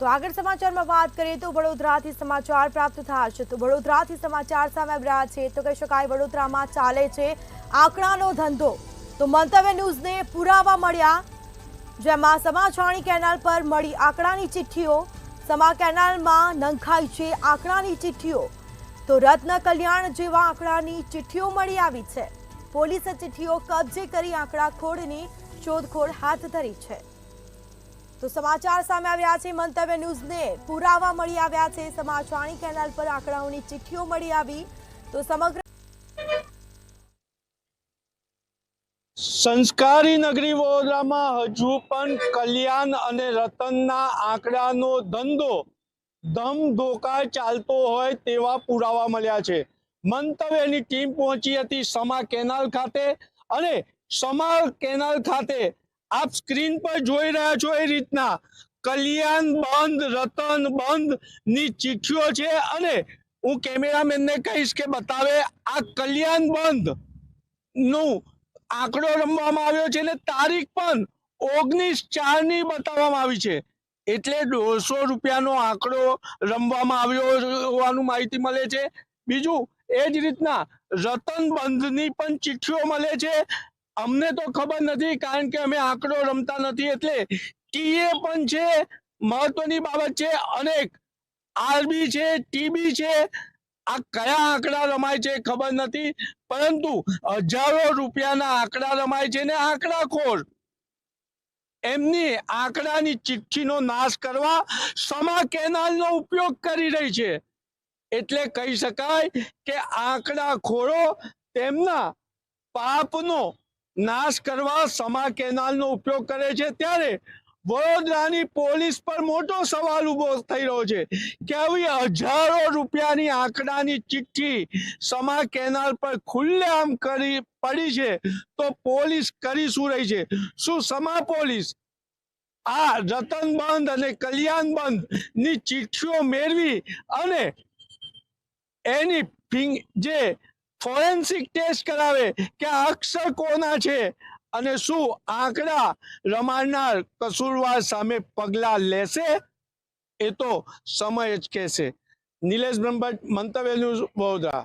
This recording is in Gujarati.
તો આગળ સમાચારમાં વાત કરીએ તો વડોદરાથી સમાચાર પ્રાપ્ત થયા છે તો વડોદરાથી સમાચાર સામે આવી રહ્યા છે તો કહી શકાય વડોદરામાં ચાલે છે આંકડાનો ધંધો। તો મંતવ્ય ન્યૂઝને પુરાવા મળ્યા જેમાં સમાચારની કેનાલ પર મળી આંકડાની ચિઠ્ઠીઓ। સમા કેનાલમાં નંખાઈ છે આંકડાની ચિઠ્ઠીઓ। તો રત્ન કલ્યાણ જેવા આંકડાની ચિઠ્ઠીઓ મળી આવી છે। પોલીસે ચિઠ્ઠીઓ કબજે કરી આંકડાખોરની શોધખોળ હાથ ધરી છે। તો સમાચાર સામે આવ્યા છે મંતવ્ય ન્યૂઝને પુરાવા મળી આવ્યા છે। સમાચારની કેનાલ પર આંકડાઓની ચિઠ્ઠીઓ મળી આવી તો સમગ્ર સંસ્કારી નગરી વડોદરામાં હજુ પણ કલ્યાણ અને રતનના આંકડાનો ધંધો ધમધોકાર ચાલતો હોય તેવા પુરાવા મળ્યા છે। મંતવ્યની ટીમ પહોંચી હતી સમા કેનાલ ખાતે અને સમા કેનાલ ખાતે આપ સ્ક્રીન પર જોઈ રહ્યા છો એ રીતના કલ્યાણ બંધ રતન બંધ ની ચિઠ્ઠીઓ છે અને હું કેમેરામેનને કહીશ કે બતાવે આ કલ્યાણ બંધ નું આંકડો રમવામાં આવ્યો છે અને તારીખ પણ 19/4 બતાવવામાં આવી છે। એટલે 150 રૂપિયાનો આંકડો રમવામાં આવ્યો હોવાનું માહિતી મળે છે। બીજું એ જ રીતના રતન બંધની પણ ચિઠ્ઠીઓ મળે છે। અમને તો ખબર નથી કારણ કે અમે આંકડો રમતા નથી એટલે ટીએ પણ છે મહત્વની બાબત છે અનેક આરબી છે ટીબી છે આ કયા આંકડા રમાય છે ખબર નથી પરંતુ હજારો રૂપિયાના આંકડા રમાય છે ને આંકડાખોર એમની આંકડાની ચિઠ્ઠીનો નાશ કરવા સમા કેનાલનો ઉપયોગ કરી રહી છે। એટલે કહી શકાય કે આંકડાખોરો તેમના પાપનો નાશ કરવા સમા કેનાલનો ઉપયોગ કરે છે। ત્યારે વડોદરાની પોલીસ પર મોટો સવાલ ઉભો થઈ રહ્યો છે કે આવી હજારો રૂપિયાની આંકડાની ચિઠ્ઠી સમા કેનાલ પર ખુલ્લેઆમ કરી પડી છે તો પોલીસ કરી શું રહી છે? શું સમા પોલીસ આ રતન બંધ અને કલ્યાણ બંધ ની ચિઠ્ઠીઓ મેળવી અને એની જે ફોરેન્સિક ટેસ્ટ કરાવે કે અક્ષર કોના છે અને શું આંકડા રમાડનાર કસૂરવાર સામે પગલા લેશે? એ તો સમય જ કહેશે। નિલેશ બ્રહ્મભટ્ટ, મંતવ્ય ન્યૂઝ, વડોદરા।